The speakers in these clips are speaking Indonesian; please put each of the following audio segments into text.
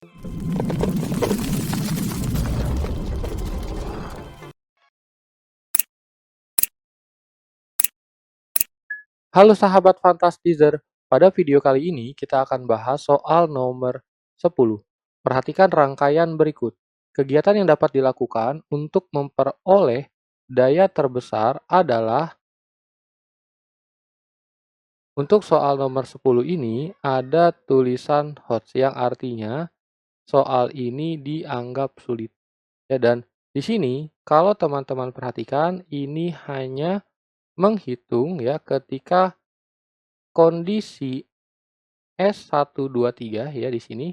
Halo sahabat Fantastizer, pada video kali ini kita akan bahas soal nomor 10. Perhatikan rangkaian berikut. Kegiatan yang dapat dilakukan untuk memperoleh daya terbesar adalah, untuk soal nomor 10 ini ada tulisan HOTS yang artinya soal ini dianggap sulit. Ya, dan di sini kalau teman-teman perhatikan ini hanya menghitung ya ketika kondisi S1, 2, 3 ya di sini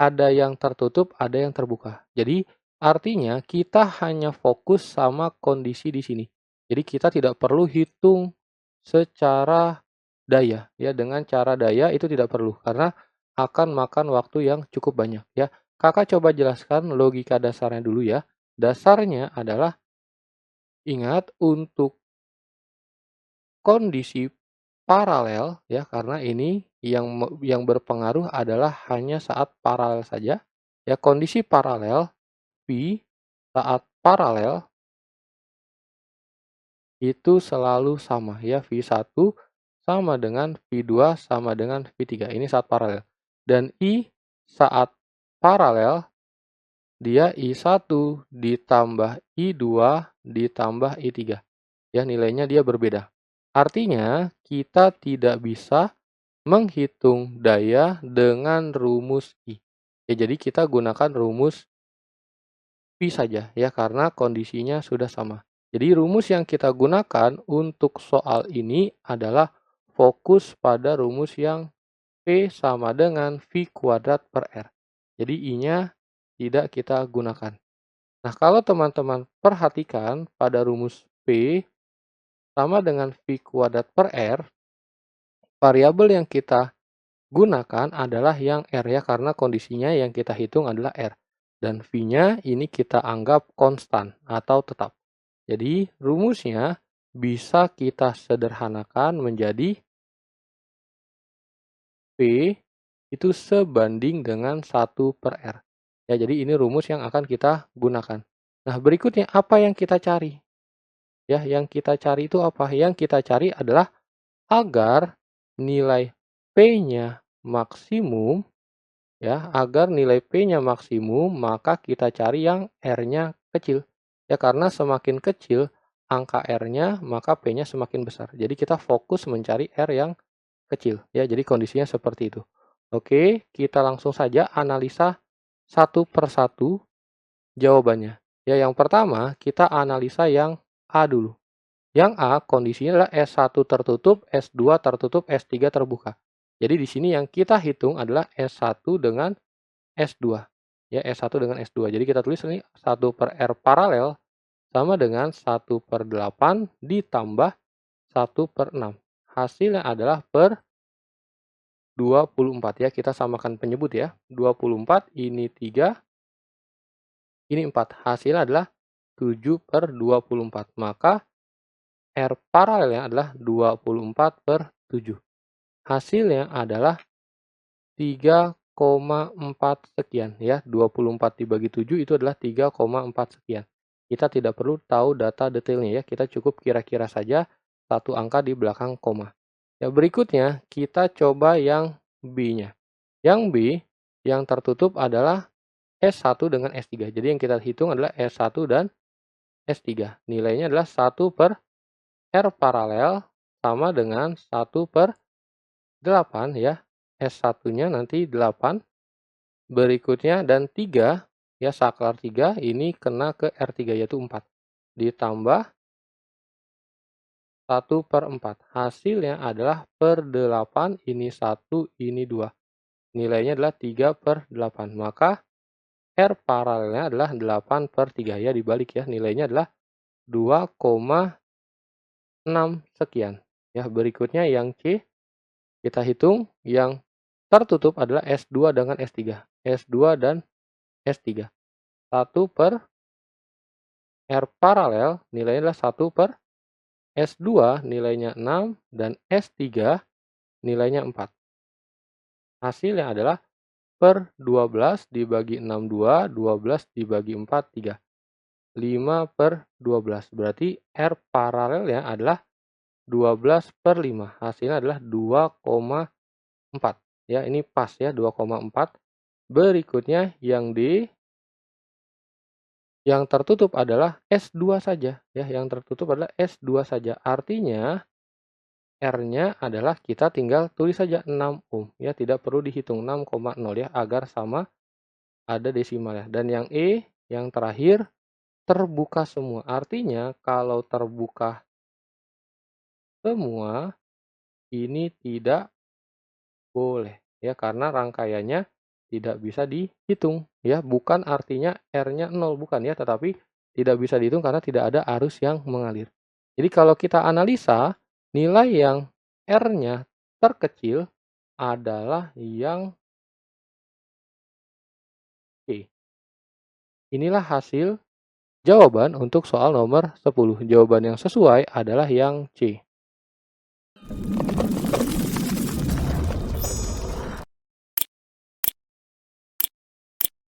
ada yang tertutup, ada yang terbuka. Jadi artinya kita hanya fokus sama kondisi di sini. Jadi kita tidak perlu hitung secara daya ya, dengan cara daya itu tidak perlu karena akan makan waktu yang cukup banyak ya. Kakak coba jelaskan logika dasarnya dulu ya. Dasarnya adalah ingat untuk kondisi paralel ya, karena ini yang berpengaruh adalah hanya saat paralel saja. Ya, kondisi paralel V saat paralel itu selalu sama ya, V1 sama dengan V2 sama dengan V3. Ini saat paralel. Dan I saat paralel dia I1 ditambah I2 ditambah I3. Ya, nilainya dia berbeda. Artinya kita tidak bisa menghitung daya dengan rumus I. Ya, jadi kita gunakan rumus Pi saja ya karena kondisinya sudah sama. Jadi rumus yang kita gunakan untuk soal ini adalah fokus pada rumus yang P sama dengan V kuadrat per R. Jadi I-nya tidak kita gunakan. Nah, kalau teman-teman perhatikan pada rumus P sama dengan V kuadrat per R, variabel yang kita gunakan adalah yang R ya, karena kondisinya yang kita hitung adalah R. Dan V-nya ini kita anggap konstan atau tetap. Jadi rumusnya bisa kita sederhanakan menjadi P itu sebanding dengan 1 per R. Ya, jadi ini rumus yang akan kita gunakan. Nah, berikutnya apa yang kita cari? Ya, yang kita cari itu apa? Yang kita cari adalah agar nilai P-nya maksimum. Ya, agar nilai P-nya maksimum, maka kita cari yang R-nya kecil. Ya, karena semakin kecil angka R-nya, maka P-nya semakin besar. Jadi kita fokus mencari R yang kecil. Ya, jadi kondisinya seperti itu. Oke, kita langsung saja analisa satu persatu jawabannya. Ya, yang pertama kita analisa yang A dulu. Yang A kondisinya adalah S1 tertutup, S2 tertutup, S3 terbuka. Jadi di sini yang kita hitung adalah S1 dengan S2. Ya, S1 dengan S2. Jadi kita tulis ini 1 per R paralel sama dengan 1 per 8 ditambah 1 per 6. Hasilnya adalah per 24 ya. Kita samakan penyebut ya. 24 ini 3, ini 4. Hasilnya adalah 7 per 24. Maka R paralelnya adalah 24 per 7. Hasilnya adalah 3,4 sekian ya. 24 dibagi 7 itu adalah 3,4 sekian. Kita tidak perlu tahu data detailnya ya. Kita cukup kira-kira saja satu angka di belakang koma. Ya, berikutnya kita coba yang B-nya. Yang B yang tertutup adalah S1 dengan S3. Jadi yang kita hitung adalah S1 dan S3. Nilainya adalah 1 per R paralel sama dengan 1 per 8 ya. S1-nya nanti 8. Berikutnya dan 3 ya, saklar 3 ini kena ke R3 yaitu 4. Ditambah 1 per 4. Hasilnya adalah per 8, ini 1, ini 2. Nilainya adalah 3 per 8. Maka R paralelnya adalah 8 per 3 ya, dibalik ya. Nilainya adalah 2,6 sekian. Ya, berikutnya yang C kita hitung yang tertutup adalah S2 dengan S3. S2 dan S3. 1 per R paralel nilainya adalah 1 per S2 nilainya 6 dan S3 nilainya 4. Hasilnya adalah per 12 dibagi 6, 2, 12 dibagi 4, 3. 5 per 12. Berarti R paralelnya adalah 12 per 5. Hasilnya adalah 2,4. Ya, ini pas ya, 2,4. Berikutnya yang D, yang tertutup adalah S2 saja. Ya, yang tertutup adalah S2 saja. Artinya R-nya adalah kita tinggal tulis saja 6 ohm. Ya, tidak perlu dihitung 6,0 ya, agar sama ada desimal ya. Dan yang E, yang terakhir, terbuka semua. Artinya kalau terbuka semua, ini tidak boleh ya, karena rangkaiannya tidak bisa dihitung ya, bukan artinya R-nya 0, bukan ya, tetapi tidak bisa dihitung karena tidak ada arus yang mengalir. Jadi kalau kita analisa, nilai yang R-nya terkecil adalah yang C. Inilah hasil jawaban untuk soal nomor 10. Jawaban yang sesuai adalah yang C.